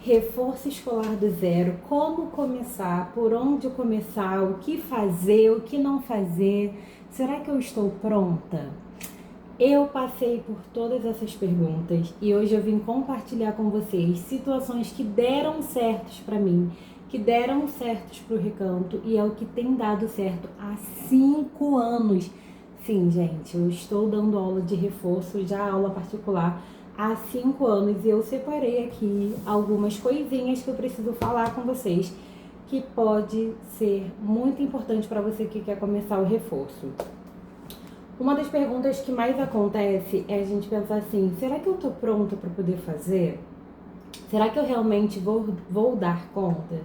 Reforço escolar do zero, como começar, por onde começar, o que fazer, o que não fazer, será que eu estou pronta? Eu passei por todas essas perguntas e hoje eu vim compartilhar com vocês situações que deram certos para mim, que deram certos para o Recanto e é o que tem dado certo há 5 anos. Sim, gente, eu estou dando aula de reforço, já aula particular, há 5 anos e eu separei aqui algumas coisinhas que eu preciso falar com vocês que pode ser muito importante para você que quer começar o reforço. Uma das perguntas que mais acontece é a gente pensar assim, será que eu tô pronta para poder fazer? Será que eu realmente vou dar conta?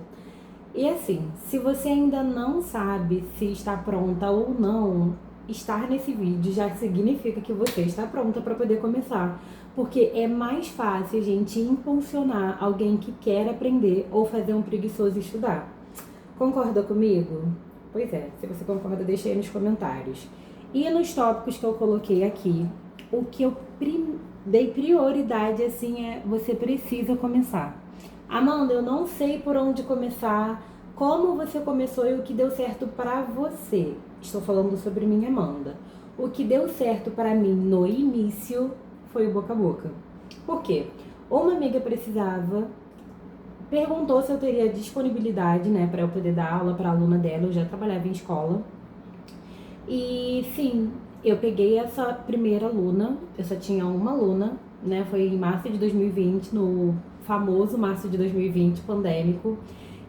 E assim, se você ainda não sabe se está pronta ou não, estar nesse vídeo já significa que você está pronta para poder começar. Porque é mais fácil a gente impulsionar alguém que quer aprender ou fazer um preguiçoso estudar. Concorda comigo? Pois é, se você concorda, deixa aí nos comentários. E nos tópicos que eu coloquei aqui, o que eu dei prioridade assim é você precisa começar. Amanda, eu não sei por onde começar, como você começou e o que deu certo para você. Estou falando sobre mim, Amanda. O que deu certo para mim no início foi o boca a boca. Por quê? Uma amiga perguntou se eu teria disponibilidade, né, para eu poder dar aula para aluna dela. Eu já trabalhava em escola. E sim, eu peguei essa primeira aluna, eu só tinha uma aluna, né? Foi em março de 2020, no famoso março de 2020, pandêmico.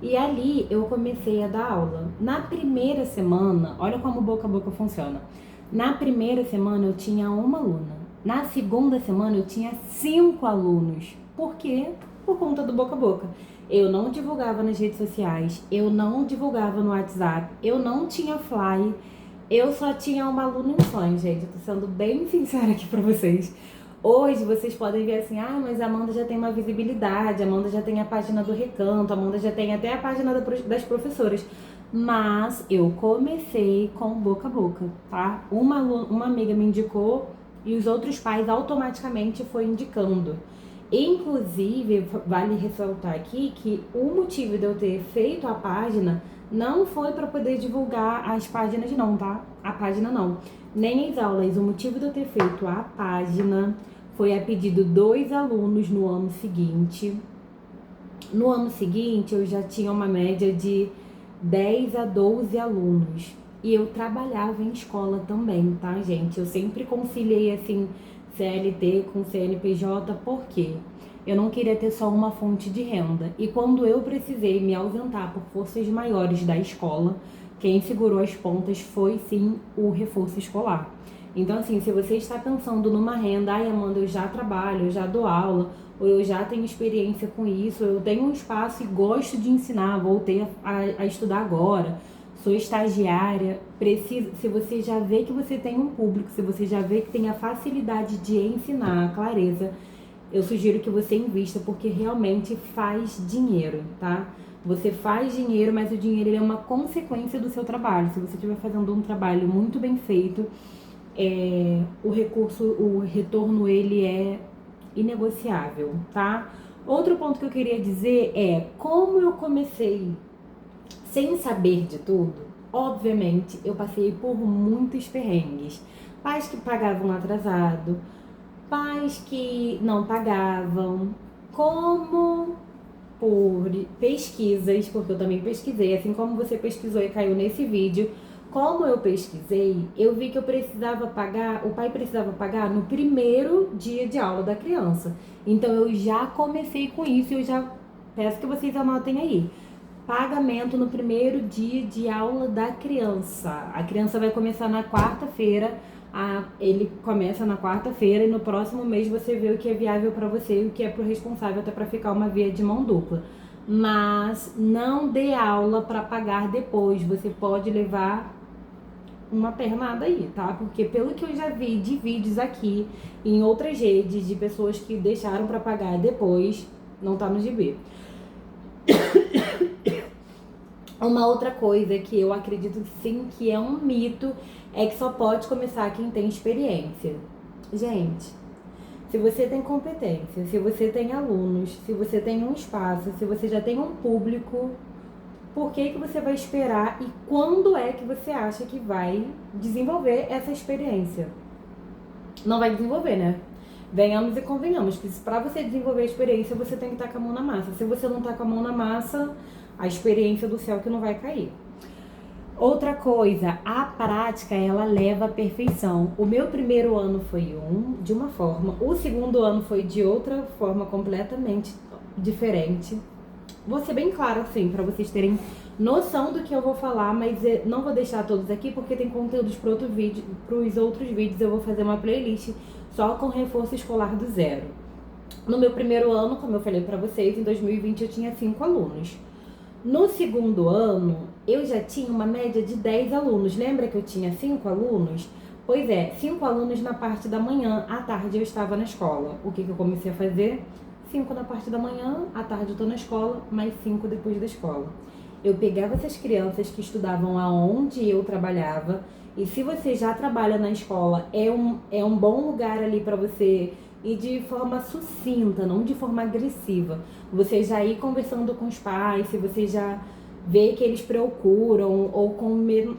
E ali eu comecei a dar aula. Na primeira semana, olha como boca a boca funciona. Na primeira semana eu tinha uma aluna. Na segunda semana eu tinha 5 alunos. Por quê? Por conta do boca a boca. Eu não divulgava nas redes sociais, eu não divulgava no WhatsApp, eu não tinha flyer. Eu só tinha uma aluna em sonho, gente. Eu tô sendo bem sincera aqui pra vocês. Hoje vocês podem ver assim, mas a Amanda já tem uma visibilidade, a Amanda já tem a página do Recanto, a Amanda já tem até a página das professoras. Mas eu comecei com boca a boca, tá? Uma amiga me indicou e os outros pais automaticamente foi indicando. Inclusive, vale ressaltar aqui que o motivo de eu ter feito a página não foi para poder divulgar as páginas não, tá? A página não. Nem as aulas. O motivo de eu ter feito a página foi a pedido 2 alunos no ano seguinte. No ano seguinte, eu já tinha uma média de 10 a 12 alunos. E eu trabalhava em escola também, tá, gente? Eu sempre conciliei, assim, CLT com CNPJ, por quê? Eu não queria ter só uma fonte de renda. E quando eu precisei me ausentar por forças maiores da escola, quem segurou as pontas foi, sim, o reforço escolar. Então, assim, se você está pensando numa renda, Amanda, eu já trabalho, eu já dou aula, ou eu já tenho experiência com isso, eu tenho um espaço e gosto de ensinar, voltei a estudar agora, sou estagiária, se você já vê que você tem um público, se você já vê que tem a facilidade de ensinar, a clareza, eu sugiro que você invista porque realmente faz dinheiro, tá? Você faz dinheiro, mas o dinheiro ele é uma consequência do seu trabalho. Se você estiver fazendo um trabalho muito bem feito, o retorno ele é inegociável, tá? Outro ponto que eu queria dizer é como eu comecei sem saber de tudo. Obviamente, eu passei por muitos perrengues. Pais que pagavam atrasado, pais que não pagavam, como por pesquisas, porque eu também pesquisei, assim como você pesquisou e caiu nesse vídeo, como eu pesquisei, eu vi que eu precisava pagar, o pai precisava pagar no primeiro dia de aula da criança. Então eu já comecei com isso e eu já peço que vocês anotem aí. Pagamento no primeiro dia de aula da criança. A criança vai começar na quarta-feira, ele começa na quarta-feira e no próximo mês você vê o que é viável para você e o que é pro responsável, até para ficar uma via de mão dupla. Mas não dê aula para pagar depois, você pode levar uma pernada aí, tá? Porque pelo que eu já vi de vídeos aqui em outras redes de pessoas que deixaram para pagar depois, não tá no gibi. Uma outra coisa que eu acredito sim que é um mito é que só pode começar quem tem experiência. Gente, Se você tem competência, se você tem alunos, se você tem um espaço, se você já tem um público, por que você vai esperar e quando é que você acha que vai desenvolver essa experiência? Não vai desenvolver, né? Venhamos e convenhamos que para você desenvolver a experiência, você tem que estar com a mão na massa. Se você não está com a mão na massa, a experiência do céu que não vai cair. Outra coisa, a prática, ela leva à perfeição. O meu primeiro ano foi de uma forma, o segundo ano foi de outra forma completamente diferente. Vou ser bem clara assim, para vocês terem noção do que eu vou falar, mas não vou deixar todos aqui porque tem conteúdos para os outros vídeos. Eu vou fazer uma playlist só com reforço escolar do zero. No meu primeiro ano, como eu falei para vocês, em 2020 eu tinha 5 alunos. No segundo ano, eu já tinha uma média de 10 alunos. Lembra que eu tinha 5 alunos? Pois é, 5 alunos na parte da manhã, à tarde eu estava na escola. O que eu comecei a fazer? 5 na parte da manhã, à tarde eu estou na escola, mais 5 depois da escola. Eu pegava essas crianças que estudavam aonde eu trabalhava, e se você já trabalha na escola, é um bom lugar ali para você ir de forma sucinta, não de forma agressiva. Você já ir conversando com os pais, se você já vê que eles procuram, ou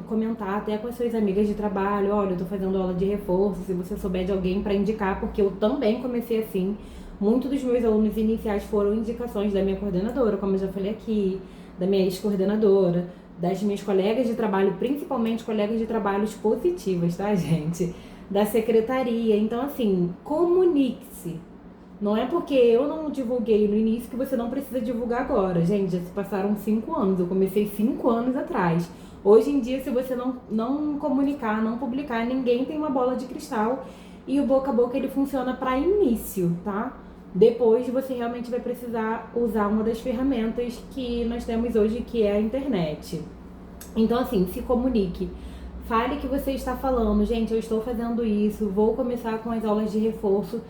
comentar até com as suas amigas de trabalho, olha, eu tô fazendo aula de reforço, se você souber de alguém para indicar, porque eu também comecei assim. Muitos dos meus alunos iniciais foram indicações da minha coordenadora, como eu já falei aqui, da minha ex-coordenadora, das minhas colegas de trabalho, principalmente colegas de trabalhos positivas, tá, gente? Da secretaria. Então, assim, comunique-se. Não é porque eu não divulguei no início que você não precisa divulgar agora. Gente, já se passaram 5 anos. Eu comecei 5 anos atrás. Hoje em dia, se você não comunicar, não publicar, ninguém tem uma bola de cristal. E o boca a boca, ele funciona para início, tá? Depois você realmente vai precisar usar uma das ferramentas que nós temos hoje, que é a internet. Então, assim, se comunique. Fale que você está falando, gente, eu estou fazendo isso, vou começar com as aulas de reforço.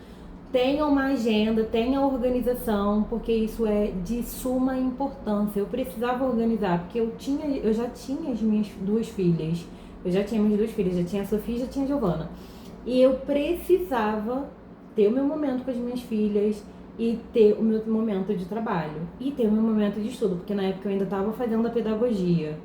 Tenha uma agenda, tenha organização, porque isso é de suma importância. Eu precisava organizar, porque eu já tinha as minhas 2 filhas. Eu já tinha minhas 2 filhas, já tinha a Sofia e já tinha a Giovana. E eu precisava ter o meu momento com as minhas filhas e ter o meu momento de trabalho. E ter o meu momento de estudo, porque na época eu ainda estava fazendo a pedagogia.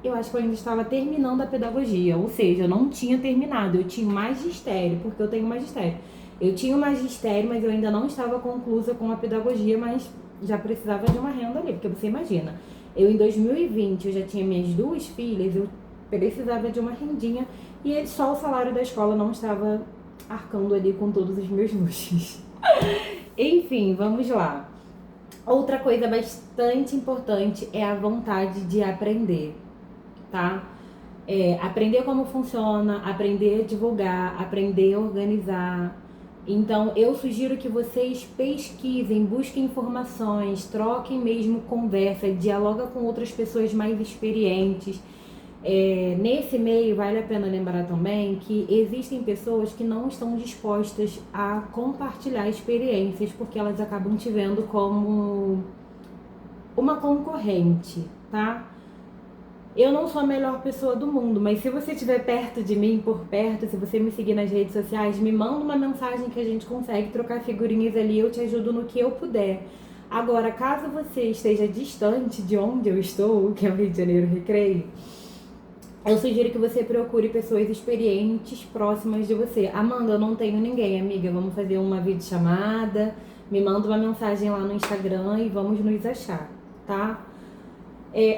Eu acho que eu ainda estava terminando a pedagogia, ou seja, eu não tinha terminado, eu tinha magistério, porque eu tenho magistério. Eu tinha o magistério, mas eu ainda não estava conclusa com a pedagogia, mas já precisava de uma renda ali, porque você imagina, eu em 2020 eu já tinha minhas 2 filhas, eu precisava de uma rendinha e só o salário da escola não estava arcando ali com todos os meus luxos. Enfim, vamos lá. Outra coisa bastante importante é a vontade de aprender, tá? Aprender como funciona, aprender a divulgar, aprender a organizar. Então, eu sugiro que vocês pesquisem, busquem informações, troquem mesmo conversa, dialoga com outras pessoas mais experientes. Nesse meio, vale a pena lembrar também que existem pessoas que não estão dispostas a compartilhar experiências porque elas acabam te vendo como uma concorrente, tá? Eu não sou a melhor pessoa do mundo, mas se você estiver perto de mim, por perto, se você me seguir nas redes sociais, me manda uma mensagem que a gente consegue trocar figurinhas ali, eu te ajudo no que eu puder. Agora, caso você esteja distante de onde eu estou, que é o Rio de Janeiro Recreio, eu sugiro que você procure pessoas experientes próximas de você. Amanda, eu não tenho ninguém, amiga, vamos fazer uma videochamada, me manda uma mensagem lá no Instagram e vamos nos achar, tá?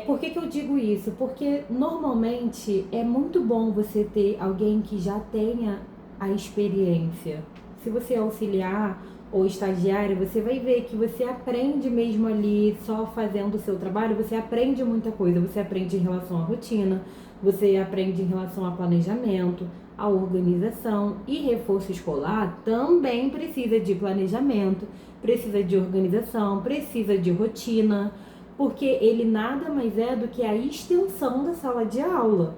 Por que eu digo isso? Porque normalmente é muito bom você ter alguém que já tenha a experiência. Se você é auxiliar ou estagiária, você vai ver que você aprende mesmo ali, só fazendo o seu trabalho, você aprende muita coisa. Você aprende em relação à rotina, você aprende em relação a planejamento, a organização, e reforço escolar também precisa de planejamento, precisa de organização, precisa de rotina, porque ele nada mais é do que a extensão da sala de aula.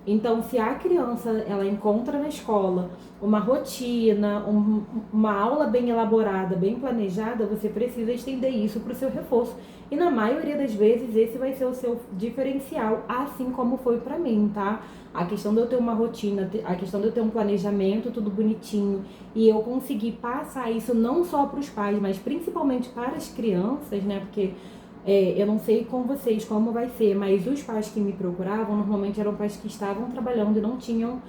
Então, se a criança ela encontra na escola uma rotina, uma aula bem elaborada, bem planejada, você precisa estender isso para o seu reforço. E na maioria das vezes esse vai ser o seu diferencial, assim como foi para mim, tá? A questão de eu ter uma rotina, a questão de eu ter um planejamento, tudo bonitinho, e eu conseguir passar isso não só para os pais, mas principalmente para as crianças, né? Porque eu não sei com vocês como vai ser, mas os pais que me procuravam normalmente eram pais que estavam trabalhando e não tinham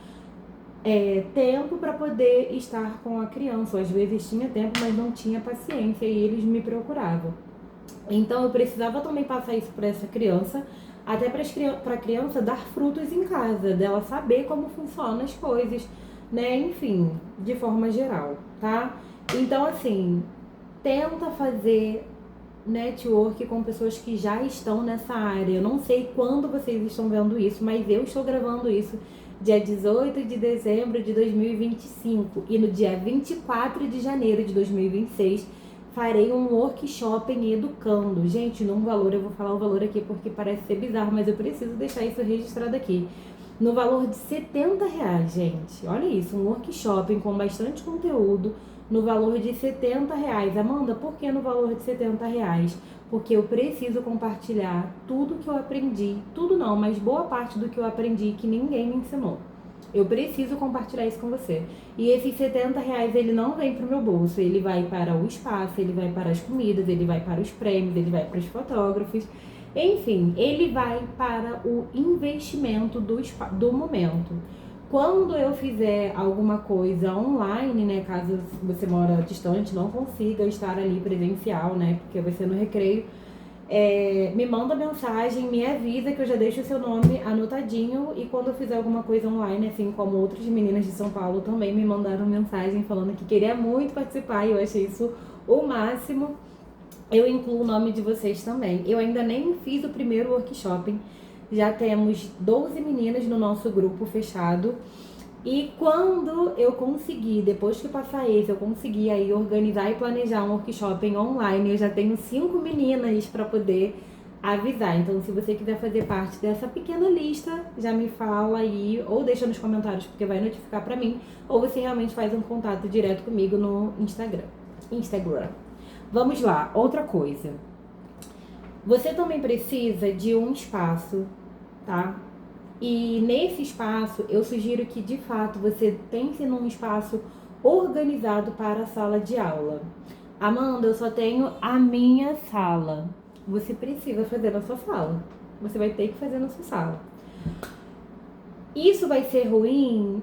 tempo para poder estar com a criança. Ou às vezes tinha tempo, mas não tinha paciência e eles me procuravam. Então eu precisava também passar isso para essa criança, até para a criança dar frutos em casa, dela saber como funcionam as coisas, né? Enfim, de forma geral, tá? Então, assim, tenta fazer network com pessoas que já estão nessa área. Eu não sei quando vocês estão vendo isso, mas eu estou gravando isso dia 18 de dezembro de 2025 e no dia 24 de janeiro de 2026 farei um workshop em educando. Gente, num valor, eu vou falar o valor aqui porque parece ser bizarro, mas eu preciso deixar isso registrado aqui. No valor de R$70, gente. Olha isso, um workshop com bastante conteúdo no valor de R$70. Amanda, por que no valor de R$70? Porque eu preciso compartilhar tudo que eu aprendi. Tudo não, mas boa parte do que eu aprendi que ninguém me ensinou. Eu preciso compartilhar isso com você. E esses R$70, ele não vem pro meu bolso. Ele vai para o espaço, ele vai para as comidas, ele vai para os prêmios, ele vai para os fotógrafos. Enfim, ele vai para o investimento do momento. Quando eu fizer alguma coisa online, né, caso você mora distante, não consiga estar ali presencial, né, porque vai ser no recreio, me manda mensagem, me avisa que eu já deixo o seu nome anotadinho, e quando eu fizer alguma coisa online, assim como outras meninas de São Paulo também me mandaram mensagem falando que queria muito participar, e eu achei isso o máximo, eu incluo o nome de vocês também. Eu ainda nem fiz o primeiro workshop, já temos 12 meninas no nosso grupo fechado. E quando eu conseguir, depois que passar esse, eu conseguir aí organizar e planejar um workshop online, eu já tenho 5 meninas para poder avisar. Então, se você quiser fazer parte dessa pequena lista, já me fala aí, ou deixa nos comentários, porque vai notificar para mim, ou você realmente faz um contato direto comigo no Instagram. Vamos lá, outra coisa. Você também precisa de um espaço, tá? E nesse espaço, eu sugiro que, de fato, você pense num espaço organizado para a sala de aula. Amanda, eu só tenho a minha sala. Você precisa fazer na sua sala. Você vai ter que fazer na sua sala. Isso vai ser ruim?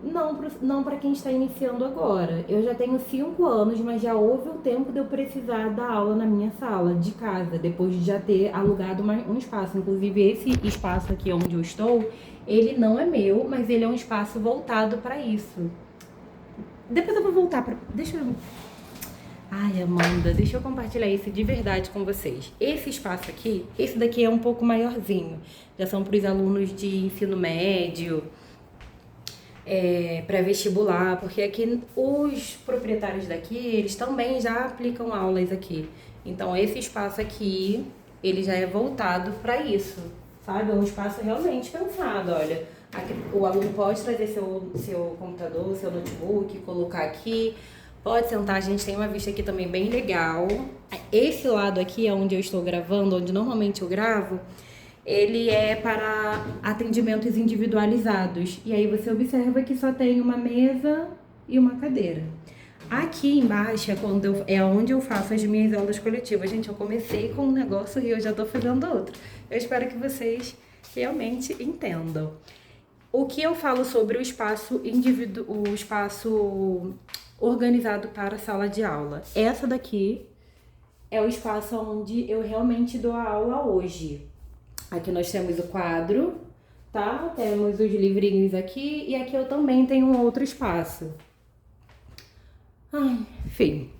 Não para quem está iniciando agora. Eu já tenho 5 anos, mas já houve o tempo de eu precisar dar aula na minha sala de casa, depois de já ter alugado um espaço. Inclusive, esse espaço aqui onde eu estou, ele não é meu, mas ele é um espaço voltado para isso. Depois eu vou voltar para... Ai, Amanda, deixa eu compartilhar isso de verdade com vocês. Esse espaço aqui, esse daqui é um pouco maiorzinho. Já são para os alunos de ensino médio, pré-vestibular, porque aqui os proprietários daqui, eles também já aplicam aulas aqui. Então, esse espaço aqui, ele já é voltado para isso, sabe? É um espaço realmente pensado, olha. Aqui, o aluno pode trazer seu computador, seu notebook, colocar aqui. Pode sentar, a gente tem uma vista aqui também bem legal. Esse lado aqui é onde eu estou gravando, onde normalmente eu gravo, ele é para atendimentos individualizados. E aí você observa que só tem uma mesa e uma cadeira. Aqui embaixo é onde eu faço as minhas aulas coletivas. Gente, eu comecei com um negócio e eu já estou fazendo outro. Eu espero que vocês realmente entendam. O que eu falo sobre o espaço organizado para a sala de aula. Essa daqui é o espaço onde eu realmente dou a aula hoje. Aqui nós temos o quadro, tá? Temos os livrinhos aqui e aqui eu também tenho um outro espaço. Ai, enfim.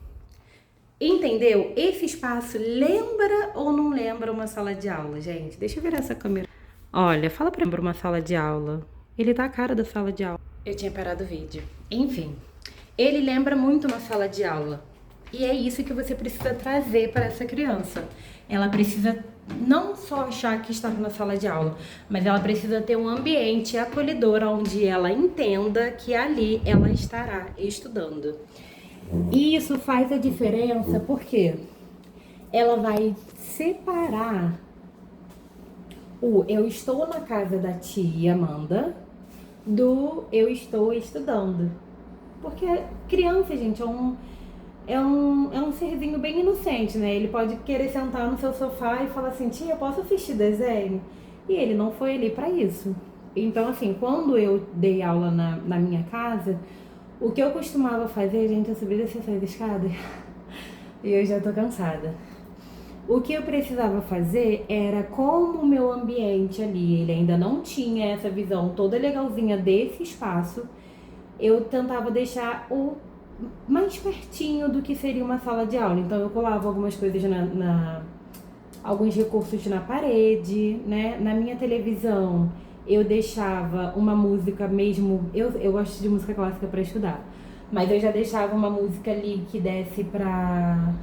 Entendeu? Esse espaço lembra ou não lembra uma sala de aula, gente? Deixa eu virar essa câmera. Olha, fala pra mim uma sala de aula. Ele tá a cara da sala de aula. Eu tinha parado o vídeo. Enfim. Ele lembra muito uma sala de aula. E é isso que você precisa trazer para essa criança. Ela precisa não só achar que está na sala de aula, mas ela precisa ter um ambiente acolhedor onde ela entenda que ali ela estará estudando. E isso faz a diferença porque ela vai separar o eu estou na casa da tia Amanda do eu estou estudando. Porque criança, gente, é um serzinho bem inocente, né? Ele pode querer sentar no seu sofá e falar assim, tia, posso assistir desenho? E ele não foi ali pra isso. Então, assim, quando eu dei aula na minha casa, o que eu costumava fazer, gente, eu subi e desci essas escadas e eu já tô cansada. O que eu precisava fazer era, como o meu ambiente ali, ele ainda não tinha essa visão toda legalzinha desse espaço, eu tentava deixar o mais pertinho do que seria uma sala de aula. Então eu colava algumas coisas alguns recursos na parede, né? Na minha televisão eu deixava uma música mesmo, eu gosto de música clássica para estudar, mas eu já deixava uma música ali que desse para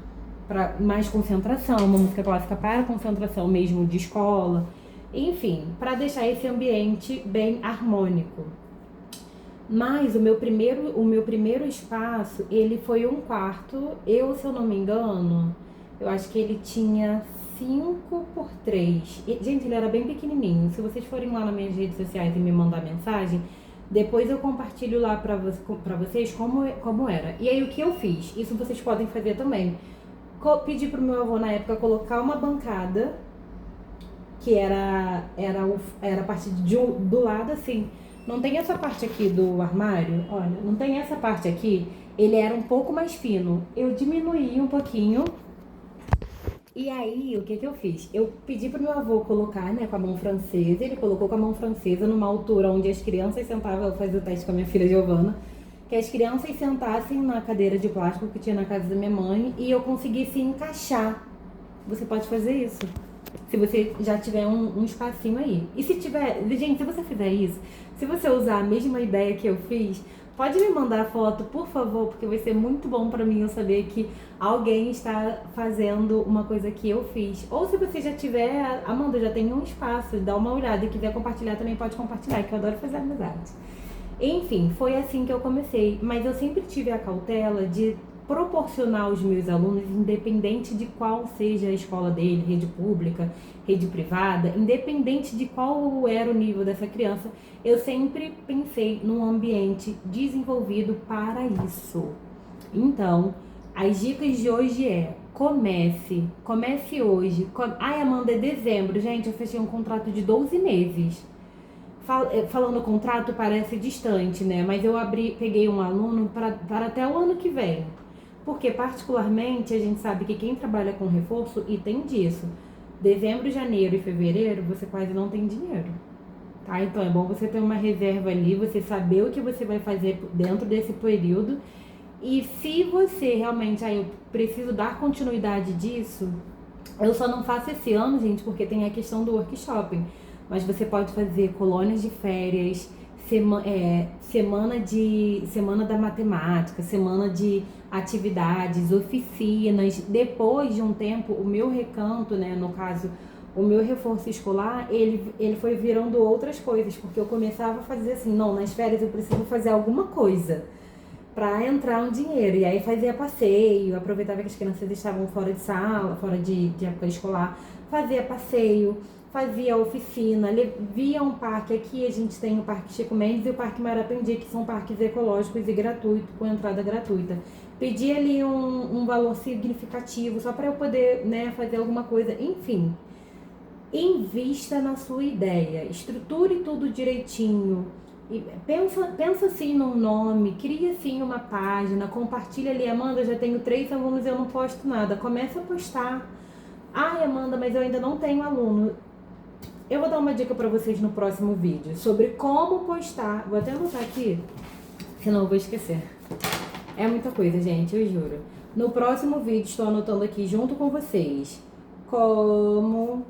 mais concentração, uma música clássica para concentração mesmo de escola, enfim, para deixar esse ambiente bem harmônico. Mas o meu primeiro espaço, ele foi um quarto, se eu não me engano, eu acho que ele tinha 5 por 3. Gente, ele era bem pequenininho. Se vocês forem lá nas minhas redes sociais e me mandar mensagem, depois eu compartilho lá pra vocês como era. E aí o que eu fiz? Isso vocês podem fazer também. Pedi pro meu avô na época colocar uma bancada, que era a parte do lado assim. Não tem essa parte aqui do armário, olha, não tem essa parte aqui. Ele era um pouco mais fino. Eu diminuí um pouquinho. E aí, o que eu fiz? Eu pedi pro meu avô colocar, né, com a mão francesa. Ele colocou com a mão francesa numa altura onde as crianças sentavam. Eu fazia o teste com a minha filha Giovana. Que as crianças sentassem na cadeira de plástico que tinha na casa da minha mãe e eu conseguisse encaixar. Você pode fazer isso, se você já tiver um espacinho aí. E se tiver, gente, se você fizer isso, se você usar a mesma ideia que eu fiz, pode me mandar foto, por favor, porque vai ser muito bom pra mim eu saber que alguém está fazendo uma coisa que eu fiz. Ou se você já tiver, Amanda, já tem um espaço, dá uma olhada e quiser compartilhar também pode compartilhar, que eu adoro fazer amizade. Enfim, foi assim que eu comecei, mas eu sempre tive a cautela de proporcionar aos meus alunos, independente de qual seja a escola dele, rede pública, rede privada, independente de qual era o nível dessa criança, eu sempre pensei num ambiente desenvolvido para isso. Então, as dicas de hoje comece hoje. Ai, Amanda, é dezembro, gente, eu fechei um contrato de 12 meses. Falando contrato parece distante, né? Mas eu peguei um aluno para até o ano que vem. Porque particularmente a gente sabe que quem trabalha com reforço, e tem disso, dezembro, janeiro e fevereiro você quase não tem dinheiro. Tá? Então é bom você ter uma reserva ali, você saber o que você vai fazer dentro desse período. E se você realmente, eu preciso dar continuidade disso, eu só não faço esse ano, gente, porque tem a questão do workshop. Mas você pode fazer colônias de férias, semana da matemática, semana de atividades, oficinas. Depois de um tempo, o meu recanto, né, no caso, o meu reforço escolar, ele foi virando outras coisas, porque eu começava a fazer assim, não, nas férias eu preciso fazer alguma coisa para entrar um dinheiro. E aí fazia passeio, aproveitava que as crianças estavam fora de sala, fora de época escolar, fazia passeio, fazia oficina, via um parque. Aqui a gente tem o Parque Chico Mendes e o Parque Marapendi, que são parques ecológicos e gratuitos, com entrada gratuita. Pedi ali um valor significativo, só para eu poder, né, fazer alguma coisa. Enfim, invista na sua ideia, estruture tudo direitinho. E pensa assim num nome, cria assim uma página, compartilha ali. Amanda, já tenho 3 alunos e eu não posto nada. Começa a postar. Ai, Amanda, mas eu ainda não tenho aluno. Eu vou dar uma dica pra vocês no próximo vídeo sobre como postar. Vou até anotar aqui, senão eu vou esquecer. É muita coisa, gente, eu juro. No próximo vídeo, estou anotando aqui junto com vocês como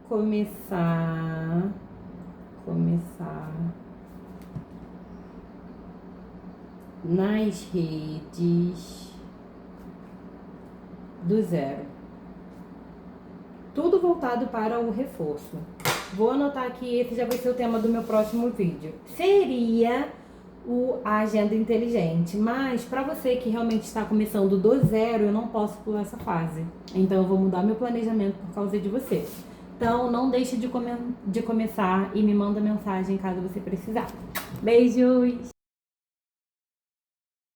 começar nas redes do zero. tudo voltado para o reforço. Vou anotar aqui, esse já vai ser o tema do meu próximo vídeo. Seria a agenda inteligente, mas para você que realmente está começando do zero, eu não posso pular essa fase. Então eu vou mudar meu planejamento por causa de você. Então não deixe de começar e me manda mensagem caso você precisar. Beijos!